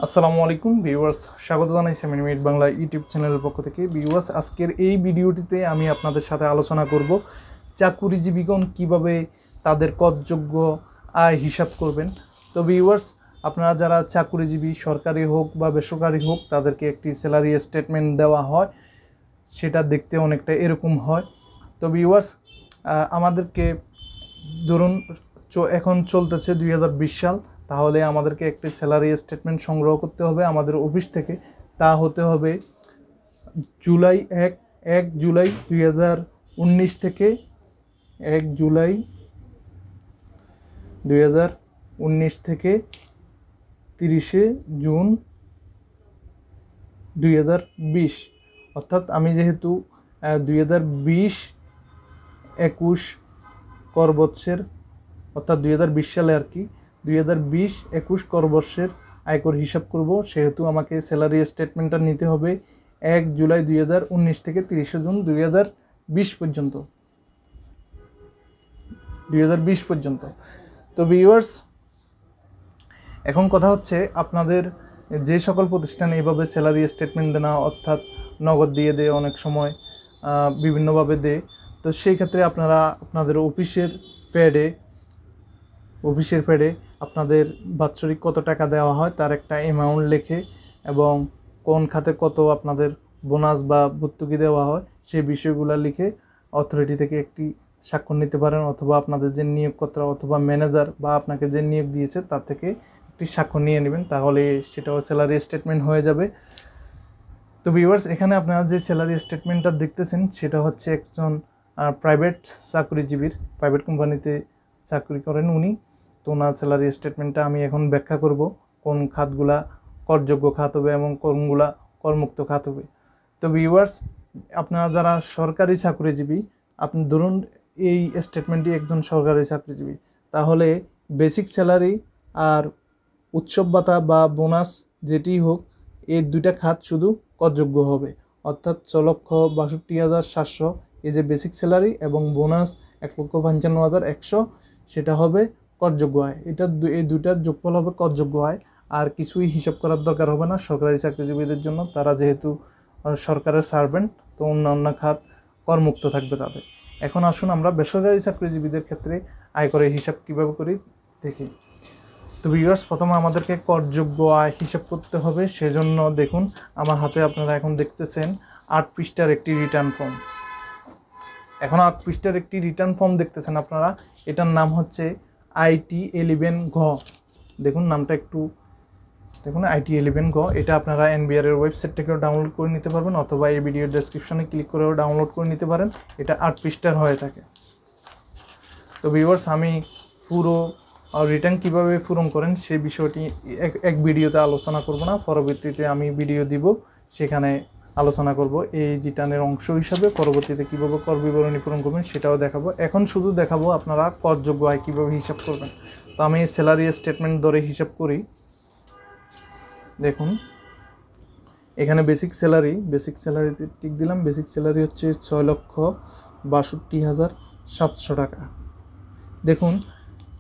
আসসালামু আলাইকুম ভিউয়ার্স, স্বাগত জানাইছি আমি মিনিট বাংলা ইউটিউব চ্যানেলের পক্ষ থেকে। ভিউয়ার্স, আজকের এই ভিডিওটিতে আমি আপনাদের সাথে আলোচনা করব চাকুরিজীবীগণ কিভাবে তাদের করযোগ্য আয় হিসাব করবেন। তো ভিউয়ার্স, আপনারা যারা চাকুরিজীবী, সরকারি হোক বা বেসরকারি হোক, তাদেরকে একটি স্যালারি স্টেটমেন্ট দেওয়া হয়, সেটা দেখতে অনেকটা এরকম হয়। তো ভিউয়ার্স, আমাদেরকে ধরুন এখন চলতেছে 2020 সাল, তাহলে আমাদেরকে একটি স্যালারি স্টেটমেন্ট সংগ্রহ করতে হবে আমাদের অফিস থেকে। তা হতে হবে জুলাই 1 জুলাই 2019 থেকে 1 জুলাই 2019 থেকে 30শে জুন 2020। অর্থাৎ আমি যেহেতু 2020-21 কর বৎসরের, অর্থাৎ 2020 সালে আর কি 2020-21 করবর্ষের আয়কর হিসাব করব, সেহেতু আমাকে স্যালারি স্টেটমেন্টটা নিতে হবে 1 জুলাই 2019 থেকে 30শে জুন 2020 পর্যন্ত। তো ভিউয়ার্স, এখন কথা হচ্ছে আপনাদের যে সকল প্রতিষ্ঠান এইভাবে স্যালারি স্টেটমেন্ট দেয় না, অর্থাৎ নগদ দিয়ে দেয়, অনেক সময় বিভিন্নভাবে দেয়। তো সেই ক্ষেত্রে আপনারা আপনাদের অফিসের প্যাডে আপনাদের বাৎসরিক কত টাকা দেওয়া হয় তার একটা অ্যামাউন্ট লেখে এবং কোন খাতে কত আপনাদের বোনাস বা ভর্তুকি দেওয়া হয় সেই বিষয়গুলো লিখে অথরিটি থেকে একটি স্বাক্ষর নিতে পারেন, অথবা আপনাদের যে নিয়োগকর্তা অথবা ম্যানেজার বা আপনাকে যে নিয়োগ দিয়েছে তার থেকে একটি স্বাক্ষর নিয়ে নেবেন, তাহলে সেটাও স্যালারি স্টেটমেন্ট হয়ে যাবে। তো ভিউয়ার্স, এখানে আপনারা যে স্যালারি স্টেটমেন্টটা দেখতেছেন সেটা হচ্ছে একজন প্রাইভেট চাকরিজীবীর, প্রাইভেট কোম্পানিতে চাকরি করেন উনি। তো ওনার স্যালারি স্টেটমেন্টটা আমি এখন ব্যাখ্যা করব, কোন খাতগুলা করযোগ্য খাত হবে এবং কোনগুলা করমুক্ত খাত হবে। তো ভিউয়ার্স, আপনারা যারা সরকারি চাকরিজীবী, আপনি ধরুন এই স্টেটমেন্টটি একজন সরকারি চাকরিজীবী, তাহলে বেসিক স্যালারি আর উৎসব ভাতা বা বোনাস যেটি হোক, এই দুইটা খাত শুধু করযোগ্য হবে। অর্থাৎ 6,62,700 এই যে বেসিক স্যালারি এবং বোনাস 1,55,100 সেটা হবে করযোগ্য আয়। এই দুইটার যোগফল হবে করযোগ্য আয়। আর কিছুই হিসাব করার দরকার হবে না সরকারি চাকরিজীবীদের জন্য, তারা যেহেতু সরকারের সার্ভেন্ট, তো অন্যান্য খাত করমুক্ত থাকবে তাদের। এখন আসুন আমরা বেসরকারি চাকরিজীবীদের ক্ষেত্রে আয়করের হিসাব কীভাবে করি দেখি। তো ভিউয়ার্স, প্রথমে আমাদেরকে করযোগ্য আয় হিসাব করতে হবে। সেজন্য দেখুন আমার হাতে আপনারা এখন দেখতেছেন 8 পৃষ্ঠার একটি রিটার্ন ফর্ম। এখন 8 পৃষ্ঠার একটি রিটার্ন ফর্ম দেখতেছেন আপনারা, এটার নাম হচ্ছে IT11 ঘ। দেখুন নামটা একটু দেখুন, IT11 ঘ। এটা আপনারা NBR এর ওয়েবসাইট থেকেও ডাউনলোড করে নিতে পারবেন, অথবা এই ভিডিওর ডেসক্রিপশনে ক্লিক করেও ডাউনলোড করে নিতে পারেন। এটা 8 পৃষ্ঠার হয়ে থাকে। তো ভিউয়ার্স, আমি পুরো রিটার্ন কীভাবে পূরণ করেন সেই বিষয়টি এক ভিডিওতে আলোচনা করব না, পরবর্তীতে আমি ভিডিও দিব, সেখানে আলোচনা করব এই রিটার্নের অংশ হিসাবে। পরবর্তীতে কীভাবে কর বিবরণী পূরণ করবেন সেটাও দেখাবো। এখন শুধু দেখাবো আপনারা করযোগ্য আয় কীভাবে হিসাব করবেন। তো আমি স্যালারি স্টেটমেন্ট ধরে হিসাব করি। দেখুন এখানে বেসিক স্যালারিতে টিক দিলাম। বেসিক স্যালারি হচ্ছে 6,62,700 টাকা। দেখুন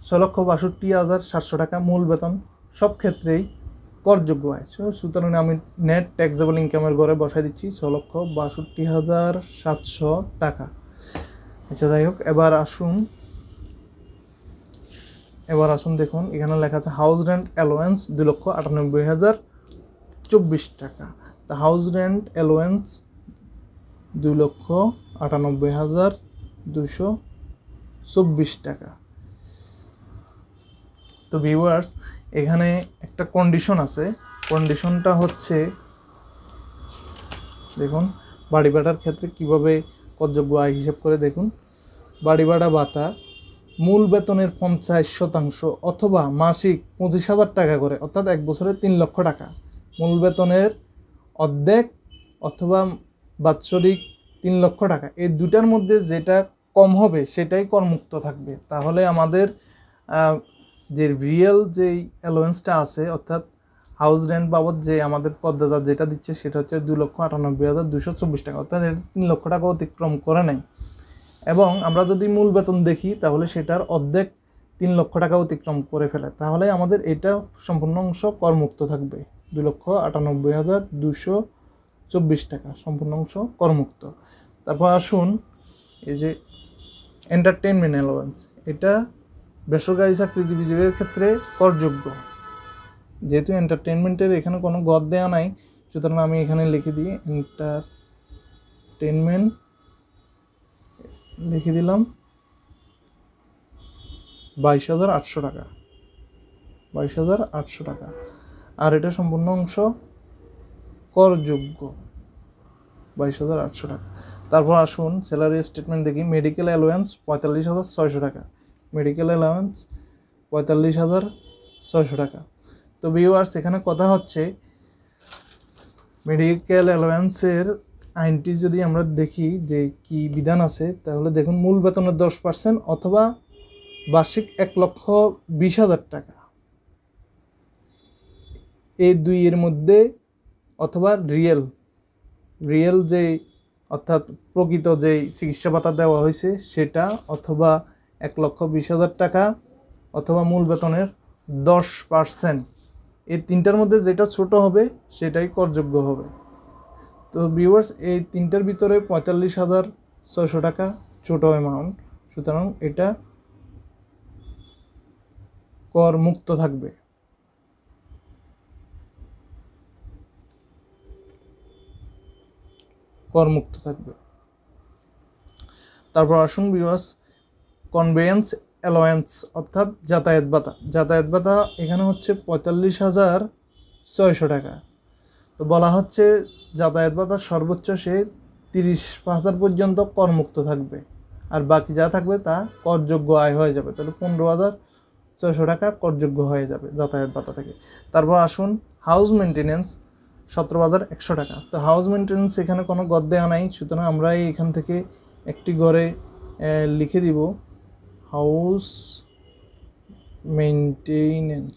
6,62,700 টাকা মূল বেতন, সব ক্ষেত্রেই করযোগ্য আয়। সুতরাং আমি নেট ট্যাক্সেবল ইনকামের ঘরে বসাই দিচ্ছি 6,62,700 টাকা। আচ্ছা, যাই হোক, এবার আসুন দেখুন এখানে লেখা আছে হাউস রেন্ট অ্যালোয়েন্স 2,98,024 টাকা। তা হাউস রেন্ট অ্যালোয়েন্স 2,98,224 টাকা। তো ভিউয়ার্স, এখানে একটা কন্ডিশন আছে। কন্ডিশনটা হচ্ছে দেখুন বাড়ি ভাড়ার ক্ষেত্রে কিভাবে করযোগ্য আয় হিসাব করে। দেখুন বাড়ি ভাড়া ভাতা মূল বেতনের 50% অথবা মাসিক 25,000 টাকা করে, অর্থাৎ এক বছরে 3 লক্ষ টাকা। মূল বেতনের অর্ধেক অথবা বাৎসরিক 3 লক্ষ টাকা, এই দুটার মধ্যে যেটা কম হবে সেটাই করমুক্ত থাকবে। তাহলে আমাদের যে রিয়েল যেই অ্যালোয়েন্সটা আছে, অর্থাৎ হাউস রেন্ট বাবদ যে আমাদের করদাতা যেটা দিচ্ছে সেটা হচ্ছে 2,98,224 টাকা, অর্থাৎ এটা 3 লক্ষ টাকা অতিক্রম করে নাই। এবং আমরা যদি মূল বেতন দেখি তাহলে সেটার অর্ধেক 3 লক্ষ টাকা অতিক্রম করে ফেলে, তাহলে আমাদের এটা সম্পূর্ণ অংশ করমুক্ত থাকবে। 2,98,224 টাকা সম্পূর্ণ অংশ করমুক্ত। তারপর আসুন এই যে এন্টারটেইনমেন্ট অ্যালাওয়েন্স, এটা বেসরকারি চাকরিজীবীদের ক্ষেত্রে করযোগ্য। যেহেতু এন্টারটেইনমেন্টের এখানে কোনো গদ দেওয়া নাই, সুতরাং আমি এখানে লিখে দিই এন্টারটেইনমেন্ট, লিখে দিলাম 22,800 টাকা, 22,800 টাকা। আর এটা সম্পূর্ণ অংশ করযোগ্য 22,800 টাকা। তারপর আসুন স্যালারি স্টেটমেন্ট দেখি। মেডিকেল অ্যালাওয়েন্স 45,600 টাকা, মেডিকেল অ্যালাওয়েন্স 45,600 টাকা। তো ভিউয়ার্স, এখানে কথা হচ্ছে মেডিকেল অ্যালাওয়েন্সের আইনটি যদি আমরা দেখি যে কি বিধান আছে, তাহলে দেখুন মূল বেতনের 10% অথবা বার্ষিক 1,20,000 টাকা, এই দুইয়ের মধ্যে, অথবা রিয়েল যে অর্থাৎ প্রকৃত যে চিকিৎসা ভাতা দেওয়া হয়েছে সেটা, অথবা 1,20,000 টাকা, অথবা মূল বেতনের 10%, এই তিনটার মধ্যে যেটা ছোট হবে সেটাই করযোগ্য হবে। তো ভিউয়ার্স, এই তিনটার ভিতরে 45,600 টাকা ছোট অ্যামাউন্ট, সুতরাং এটা কর মুক্ত থাকবে। করমুক্ত থাকবে। তারপর আসুন ভিউয়ার্স, কনভেয়েন্স অ্যালাওয়েন্স অর্থাৎ যাতায়াত ভাতা। যাতায়াত ভাতা এখানে হচ্ছে 45,600 টাকা। তো বলা হচ্ছে যাতায়াত ভাতা সর্বোচ্চ সে 30,000 পর্যন্ত করমুক্ত থাকবে, আর বাকি যা থাকবে তা করযোগ্য আয় হয়ে যাবে। তাহলে 15,600 টাকা করযোগ্য হয়ে যাবে যাতায়াত ভাতা থেকে। তারপর আসুন হাউস মেনটেন্যান্স 17,100 টাকা। তো হাউস মেনটেন্যান্স এখানে কোনো গদ দেওয়া নাই, সুতরাং আমরা এখান থেকে একটি ঘরে লিখে দিব হাউস মেনটেন্যান্স।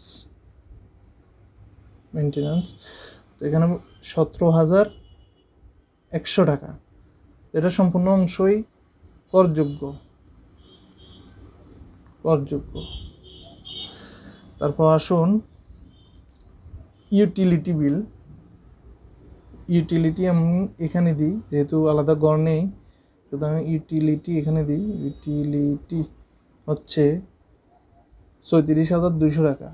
তো এখানে 17,100 টাকা, এটা সম্পূর্ণ অংশই করযোগ্য। তারপর আসুন ইউটিলিটি বিল। ইউটিলিটি আমি এখানে দিই, যেহেতু আলাদা গড় নেই, সুতরাং ইউটিলিটি এখানে দিই। ইউটিলিটি হচ্ছে 37,200 টাকা,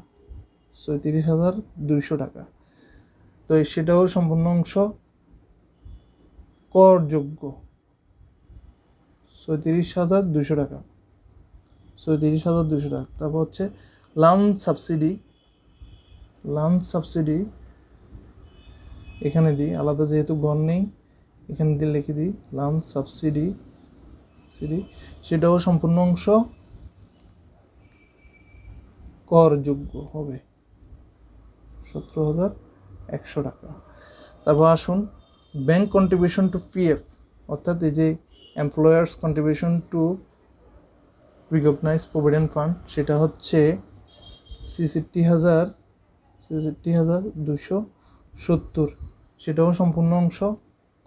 37,200 টাকা। তো সেটাও সম্পূর্ণ অংশ করযোগ্য, 37,200 টাকা, 37,200 টাকা। তারপর হচ্ছে লাঞ্চ সাবসিডি এখানে দিই, আলাদা যেহেতু গড় নেই এখানে দিয়ে লিখে দিই লাঞ্চ সাবসিডি, সেটাও সম্পূর্ণ অংশ করযোগ্য হবে, 17,100 টাকা। তারপর আসুন ব্যাংক কন্ট্রিবিউশন টু পিএফ, অর্থাৎ এই যে employer's contribution to recognise provident fund, সেটা হচ্ছে 66,270, সেটাও সম্পূর্ণ অংশ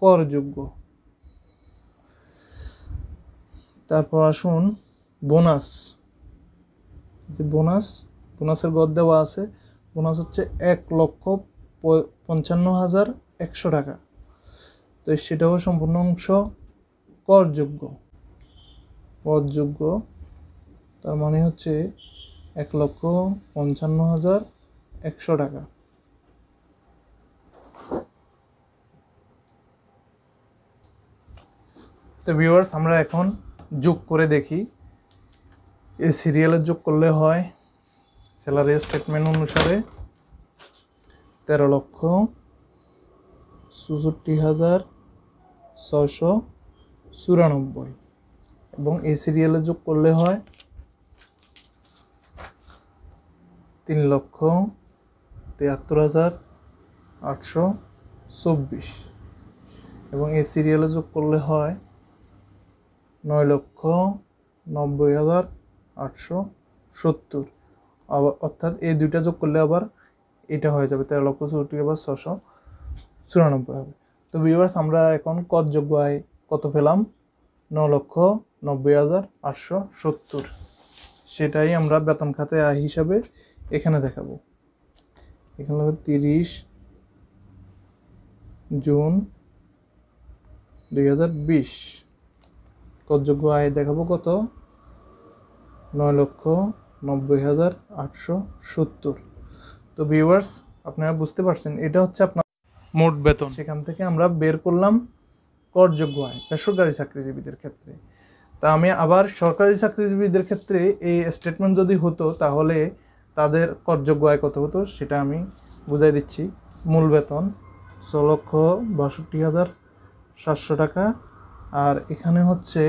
করযোগ্য। তারপর আসুন বোনাস। যে বোনাসের গদ দেওয়া আছে, বোনাস হচ্ছে 1,55,100 টাকা। তো সেটাও সম্পূর্ণ অংশ করযোগ্য। তার মানে হচ্ছে 1,55,100 টাকা। তো ভিউয়ার্স, আমরা এখন যোগ করে দেখি। এই সিরিয়ালের যোগ করলে হয় স্যালারি স্টেটমেন্ট অনুসারে 13,64,694, এবং এই সিরিয়ালে যোগ করলে হয় 3,73,824, এবং এই সিরিয়ালে যোগ করলে হয় 9,90,870, অর্থাৎ এই দুইটা যোগ করলে আবার এটা হয়ে যাবে 13,64,694 হবে। তো ভিউয়ার্স, আমরা এখন করযোগ্য আয় কত পেলাম? 9,90,870। সেটাই আমরা বেতন খাতে আয় হিসাবে এখানে দেখাবো। এখানে হবে 30 জুন 2020 করযোগ্য আয় দেখাবো কত, 9,90,870। তো ভিউয়ার্স, আপনারা বুঝতে পারছেন এটা হচ্ছে আপনার মোট বেতন। সেখান থেকে আমরা বের করলাম করযোগ্য আয় বেসরকারি চাকরিজীবীদের ক্ষেত্রে। তা আমি আবার সরকারি চাকরিজীবীদের ক্ষেত্রে এই স্টেটমেন্ট যদি হতো তাহলে তাদের করযোগ্য আয় কত হতো সেটা আমি বুঝাই দিচ্ছি। মূল বেতন 6,62,700 টাকা, আর এখানে হচ্ছে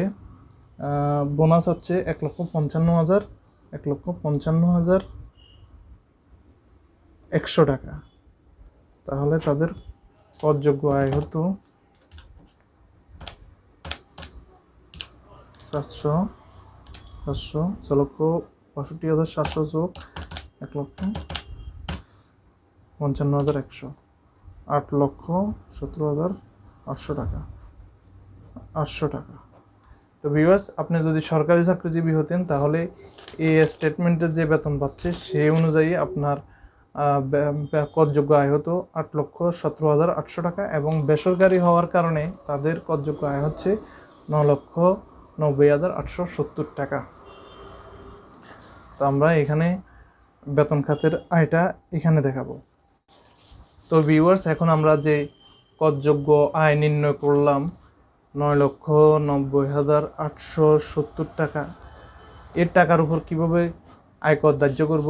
বোনাস হচ্ছে 1,55,100 টাকা। তাহলে তাদের করযোগ্য আয় হতো 6,62,700 যোগ 1,55,100, 8,17,800 টাকা, 800 টাকা। তো ভিউয়ার্স, আপনি যদি সরকারি চাকরিজীবী হতেন তাহলে এই স্টেটমেন্টের যে বেতন পাচ্ছে সেই অনুযায়ী আপনার করযোগ্য আয় হতো 8,17,800 টাকা, এবং বেসরকারি হওয়ার কারণে তাদের করযোগ্য আয় হচ্ছে 9,90,870 টাকা। তো আমরা এখানে বেতন খাতের আয়টা এখানে দেখাবো। তো ভিউয়ার্স, এখন আমরা যে করযোগ্য আয় নির্ণয় করলাম 9,90,870 টাকা, এর টাকার উপর কিভাবে আয়কর ধার্য করব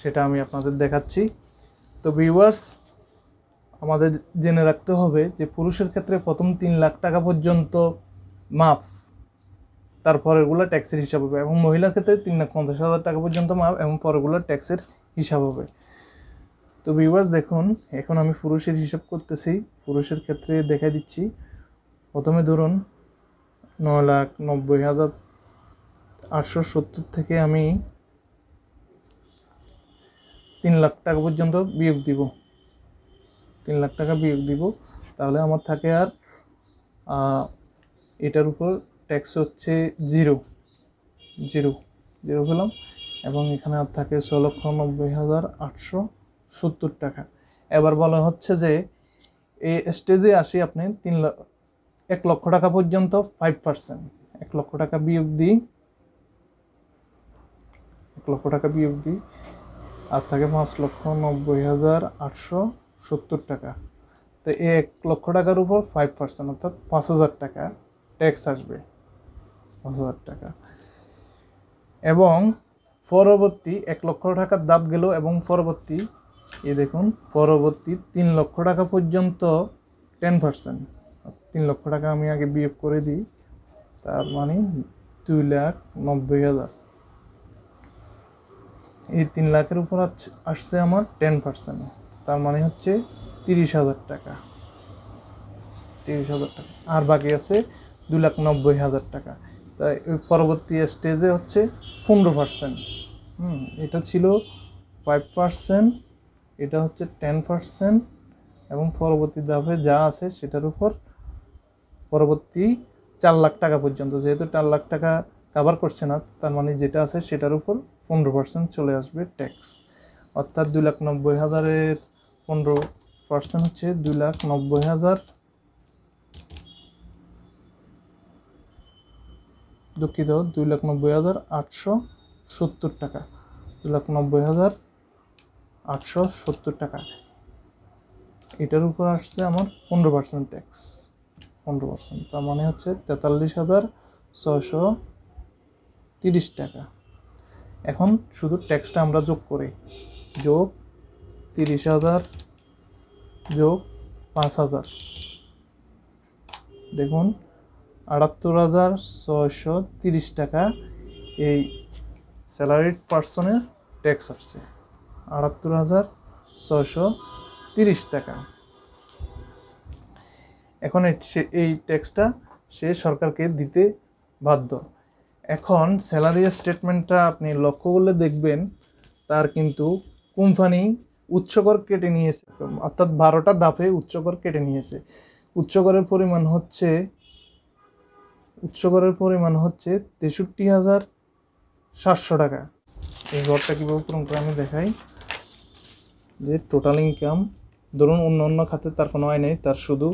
সেটা আমি আপনাদের দেখাচ্ছি। তো ভিউয়ার্স, আমাদের জেনে রাখতে হবে যে পুরুষের ক্ষেত্রে প্রথম 3 লাখ টাকা পর্যন্ত মাফ, তারপরেরগুলো ট্যাক্সের হিসাব হবে, এবং মহিলার ক্ষেত্রে 3,50,000 টাকা পর্যন্ত মাফ এবং পরেরগুলো ট্যাক্সের হিসাব হবে। তো ভিউয়ার্স দেখুন, এখন আমি পুরুষের হিসাব করতেছি। পুরুষের ক্ষেত্রে দেখা দিচ্ছি, প্রথমে ধরুন 9,90,870 থেকে আমি 3 লাখ টাকা পর্যন্ত বিয়োগ দিব, 3 লাখ টাকা বিয়োগ দিব। তাহলে আমার থাকে আর এটার উপর ট্যাক্স হচ্ছে জিরো পেলাম, এবং এখানে আর থাকে 6,90,870 টাকা। এবার বলা হচ্ছে যে এই স্টেজে আসি, আপনি 1 লক্ষ টাকা পর্যন্ত 5%, 1 লক্ষ টাকা বিয়োগ দিই, 1 লক্ষ টাকা বিয়োগ দিই, আর থাকে 5,90,870 টাকা। তো এই 1 লক্ষ টাকার উপর 5% অর্থাৎ 5,000 টাকা ট্যাক্স আসবে, 5,000 টাকা। এবং পরবর্তী 1 লক্ষ টাকার দাব গেল, এবং পরবর্তী দেখুন পরবর্তী 3 লক্ষ টাকা পর্যন্ত 10%, 3 লক্ষ টাকা আমি আগে বিয়োগ করে দিই, তার মানে 2,90,000। এই 3 লাখের উপর আসছে আমার 10%, তার মানে হচ্ছে 30,000 টাকা, 30,000 টাকা। আর বাকি আছে 2,90,000 টাকা। তাই ওই পরবর্তী স্টেজে হচ্ছে 15%। এটা ছিল 5%, এটা হচ্ছে 10%, এবং পরবর্তী ধাপে যা আছে সেটার উপর পরবর্তী 4 লাখ টাকা পর্যন্ত, যেহেতু 4 লাখ টাকা কভার করছে না, তার মানে যেটা আছে সেটার উপর 15% চলে আসবে ট্যাক্স। অর্থাৎ 2,90,000-এর 15% হচ্ছে 2,90,000, দুঃখিত, 2,90,870 টাকা, 2,90,870 টাকা। এটার উপর আসছে আমার 15% ট্যাক্স, 15%, তার মানে হচ্ছে 43,630 টাকা। এখন শুধু ট্যাক্সটা আমরা যোগ করি, যোগ 30,000 যোগ 5,000, দেখুন 78,630 টাকা এই স্যালারিড পার্সনের ট্যাক্স আসছে, 78,630 টাকা। এখন এই ট্যাক্সটা সে সরকারকে দিতে বাধ্য। এখন স্যালারি স্টেটমেন্টটা আপনি লক্ষ্য করলে দেখবেন তার কিন্তু কোম্পানি উচ্চকর কেটে নিয়েছে, অর্থাৎ 12টা ধাপে উচ্চকর কেটে নিয়েছে। উচ্চকরের পরিমাণ হচ্ছে 63,700 টাকা। এই ঘরটা কীভাবে পূরণ করে আমি দেখাই, যে টোটাল ইনকাম ধরুন অন্য অন্য খাতে তার কোনো আয় নেই, তার শুধু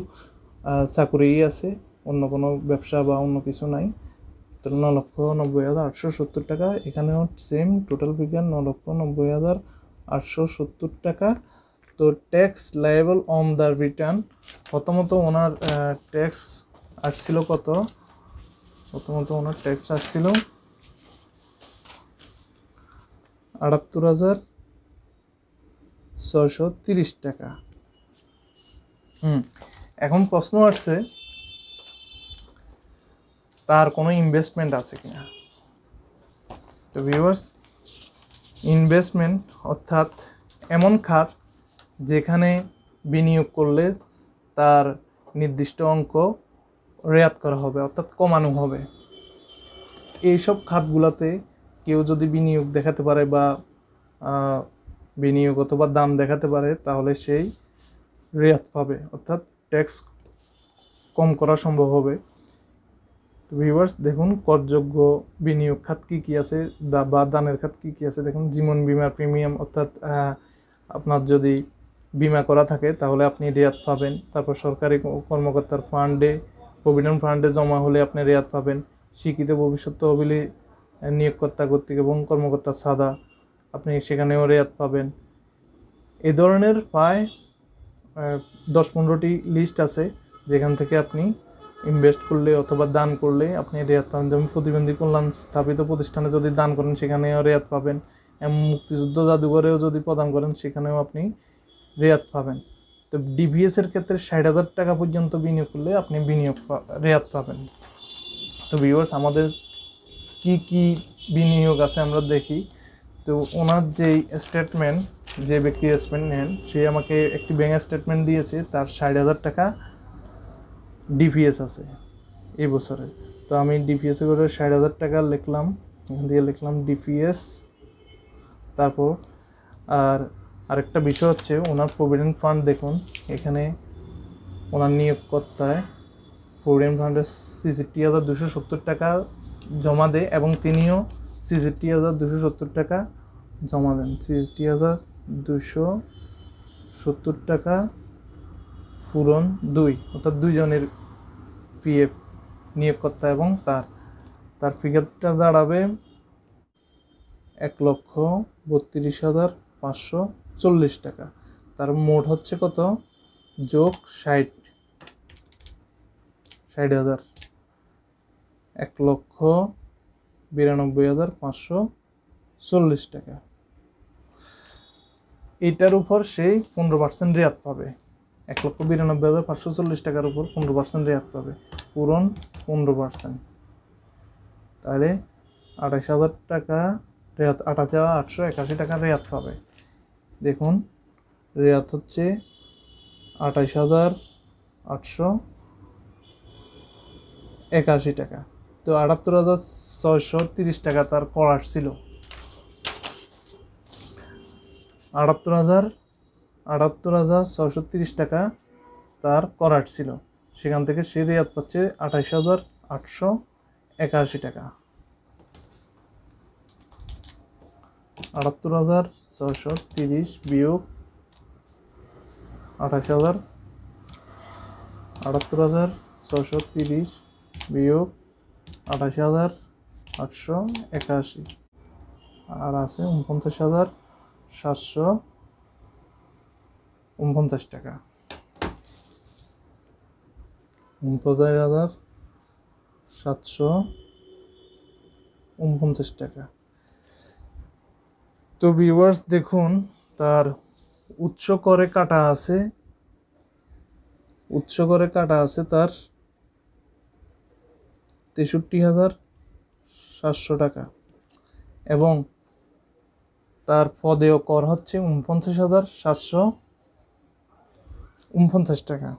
চাকুরিই আছে, অন্য কোনো ব্যবসা বা অন্য কিছু নাই। তো 9,90,870 টাকা। এখানেও সেম টোটাল ফিগার 9,90,870 টাকা। তো tax liable on the return, প্রথমত ওনার ট্যাক্স আসছিল কত? প্রথমত ওনার ট্যাক্স আসছিল 78,630 টাকা। এখন প্রশ্ন আসছে তার কোনো ইনভেস্টমেন্ট আছে কিনা। তো ভিউয়ার্স, ইনভেস্টমেন্ট অর্থাৎ এমন খাত যেখানে বিনিয়োগ করলে তার নির্দিষ্ট অঙ্ক রেয়াত করা হবে, অর্থাৎ কমানো হবে। এইসব খাতগুলোতে কেউ যদি বিনিয়োগ দেখাতে পারে বা বিনিয়োগ অথবা দাম দেখাতে পারে, তাহলে সেই রেয়াত পাবে, অর্থাৎ ট্যাক্স কম করা সম্ভব হবে। ভিউয়ার্স দেখুন, করযোগ্য বিনিয়োগ খাত কী কী আছে বা দানের খাত কী কী আছে দেখুন। জীবন বিমার প্রিমিয়াম, অর্থাৎ আপনার যদি বিমা করা থাকে তাহলে আপনি রেয়াত পাবেন। তারপর সরকারি কর্মকর্তার ফান্ডে, প্রভিডেন্ট ফান্ডে জমা হলে আপনি রেয়াত পাবেন। শিক্ষিত ভবিষ্যৎ তহবিলে নিয়োগকর্তা কর্তৃক এবং কর্মকর্তা সাদা, আপনি সেখানেও রেয়াত পাবেন। এ ধরনের প্রায় 10-15টি লিস্ট আছে যেখান থেকে আপনি ইনভেস্ট করলে অথবা দান করলে আপনি রেয়াত পাবেন। যেমন প্রতিবন্ধী কল্যাণ স্থাপিত প্রতিষ্ঠানে যদি দান করেন সেখানেও রেয়াত পাবেন, এবং মুক্তিযুদ্ধ জাদুঘরেও যদি প্রদান করেন সেখানেও আপনি রেয়াত পাবেন। তো ডিভিএসের ক্ষেত্রে 60,000 টাকা পর্যন্ত বিনিয়োগ করলে আপনি রেয়াত পাবেন। তো ভিউয়ার্স, আমাদের কি কি বিনিয়োগ আছে আমরা দেখি। তো ওনার যেই স্টেটমেন্ট, যে ব্যক্তি স্টেটমেন্ট নেন, সে আমাকে একটি ব্যাংক স্টেটমেন্ট দিয়েছে, তার 60,000 টাকা ডিপিএস আছে এই বছরে। তো আমি ডিপিএসে করে 60,000 টাকা লিখলাম, এখান দিয়ে লিখলাম ডিপিএস। তারপর আরেকটা বিষয় হচ্ছে ওনার প্রভিডেন্ট ফান্ড। দেখুন এখানে ওনার নিয়োগকর্তায় প্রভিডেন্ট ফান্ডে 63,270 টাকা জমা দেয়, এবং তিনিও 63,270 টাকা জমা দেন। 63,270 টাকা পূরণ 2, অর্থাৎ দুইজনের পিএফ, নিয়োগকর্তা এবং তার ফিগারটা দাঁড়াবে 1,32,540 টাকা। তার মোট হচ্ছে কত? যোগ 60,000, 1,92,540 টাকা। এটার উপর সেই 15% রেয়াত পাবে। 1,92,540 টাকার উপর 15% রেয়াত পাবে, পূরণ 15%। তাহলে 28,000 টাকা রেয়াত, 28,881 টাকা রেয়াত পাবে। দেখুন রেয়াত হচ্ছে 28,881 টাকা। তো 78,630 টাকা তার কর আসছিল। 78,630 টাকা তার কর আসছিল, সেখান থেকে সে রেয়াত পাচ্ছে 28,881 টাকা। 78,630 বিয়োগ 78,630 বিয়োগ 28,881, আর আছে 49,749 টাকা। 49,749 টাকা। তো ভিউয়ার্স দেখুন, তার উচ্চ করে কাটা আছে তার 63,700 টাকা, এবং তার পদেয় কর হচ্ছে 49,749 টাকা।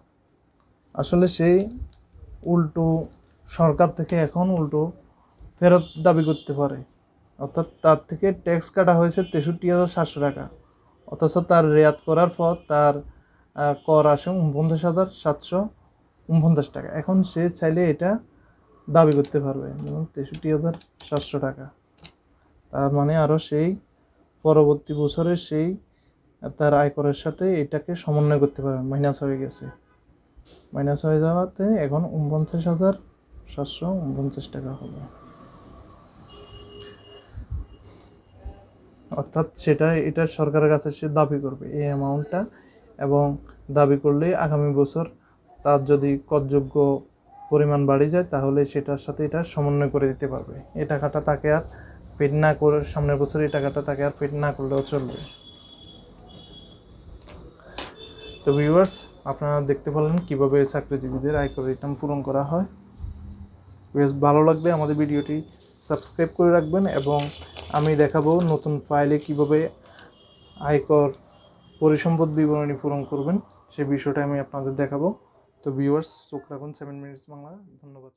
আসলে সেই উল্টো সরকার থেকে এখন উল্টো ফেরত দাবি করতে পারে, অর্থাৎ তার থেকে ট্যাক্স কাটা হয়েছে 63,700 টাকা, অথচ তার রেয়াত করার পর তার কর আসে 49,749 টাকা। এখন সে চাইলে এটা দাবি করতে পারবে, যেমন 63,700 টাকা। তার মানে আরও সেই পরবর্তী বছরের সেই তার আয়করের সাথে এটাকে সমন্বয় করতে পারবেন। মাইনাস হয়ে গেছে, মাইনাস হয়ে যাওয়াতে এখন 49,749 টাকা হবে। অর্থাৎ এটা সরকারের কাছে সে দাবি করবে এই অ্যামাউন্টটা, এবং দাবি করলে আগামী বছর তার যদি করযোগ্য পরিমাণ বাড়ে যায় তাহলে সেটার সাথে এটা সমন্বয় করে দিতে পারবে। এই টাকাটা তাকে আর পেড না করে, সামনের বছর এই টাকাটা তাকে আর পেড না করলেও চলবে। তো ভিউয়ার্স, আপনারা দেখতে পারলেন কীভাবে চাকরিজীবীদের আয়কর রিটার্ন পূরণ করা হয়। বেশ ভালো লাগলে আমাদের ভিডিওটি সাবস্ক্রাইব করে রাখবেন, এবং আমি দেখাবো নতুন ফাইলে কিভাবে আয়কর পরিসম্পদ বিবরণী পূরণ করবেন, সেই বিষয়টা আমি আপনাদের দেখাবো। তো ভিউয়ার্স, চোখ রাখুন 7 মিনিটস বাংলা। ধন্যবাদ।